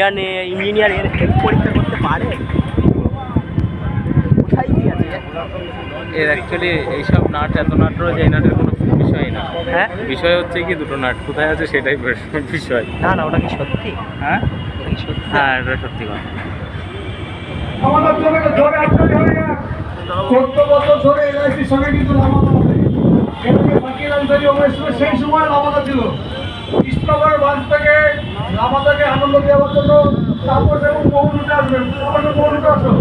Indian engineer এর পরীক্ষা করতে পারে? কোথায় কি আছে এর অ্যাকচুয়ালি এইসব নাট এত নাট রয়েছে, এই নাটের কোনো বিষয় না। হ্যাঁ, বিষয় হচ্ছে কি দুটো নাট কোথায় আছে সেটাই বিষয়। না না, ওটা কি সত্যি? হ্যাঁ ওটা কি সত্যি? হ্যাঁ, এটা সত্যি কথা। আমাদের জমিতে ধরে আটকে ধরে 14 বছর ধরে এলআইসির সঙ্গে কিন্তু লামাদা আছে। এখানে ফাকির আনসারি ওমেশনের সেই সময় লামাদা ছিল। কৃষ্ণনগর বাঁধ থেকে লামাদাকে আনন্দ দেওয়ার জন্য তাপস এবং মৌলুটা আসবেন। তাপস মৌলুটা আসো।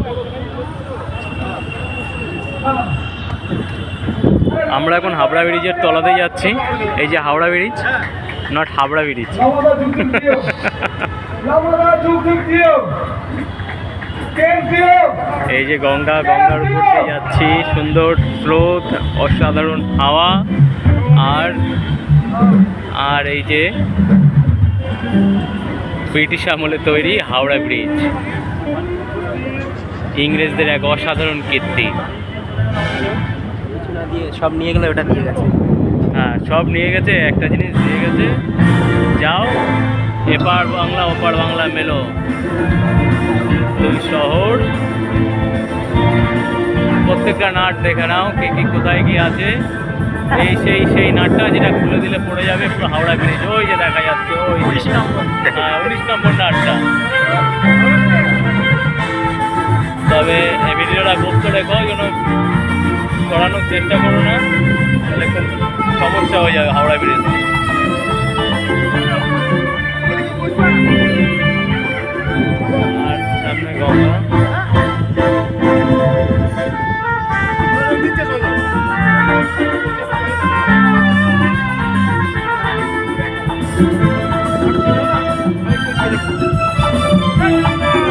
আমরা এখন হাওড়া ব্রিজের তলাতে যাচ্ছি। এই যে Howrah bridge, not Habra bridge. লামাদা যুগ যুগ দিও। লামাদা যুগ যুগ দিও। কেন দিও। এই যে গঙ্গার উপর দিয়ে যাচ্ছি, সুন্দর স্রোত, অসাধারণ হাওয়া, আর এই যে ব্রিটিশ আমলে তৈরি হাওড়া ব্রিজ, ইংরেজদের এক অসাধারণ কীর্তি। কিছু না দিয়ে সব নিয়ে গেলে ওটা দিয়ে গেছে। হ্যাঁ, সব নিয়ে গেছে, একটা জিনিস দিয়ে গেছে, যাও এপার বাংলা ওপার বাংলা মেলো, দুই শহর। প্রত্যেকটা নাট দেখে নাও কে কি কোথায় কি আছে। এই সেই নাটটা যেটা খুলে দিলে পড়ে যাবে পুরো হাওড়া ব্রিজ, ওই যে দেখা যাচ্ছে, ওই 19 নম্বর। হ্যাঁ 19 নম্বর নাটটা। তবে এই ভিডিওটা গুপ্ত রেখো, যেন করানোর চেষ্টা করো না, তাহলে খুব সমস্যা হয়ে যাবে হাওড়া ব্রিজ। আর সামনে গঙ্গা।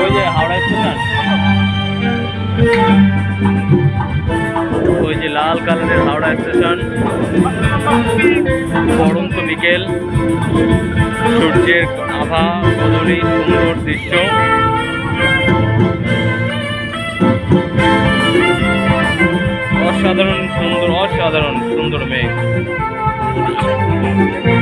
ওই যে হাওড়া স্টেশন, ওই যে লাল কালারের হাওড়া স্টেশন। পড়ন্ত বিকেল, সূর্যের আভা বদলি, সুন্দর দৃশ্য। অসাধারণ সুন্দর মেঘ।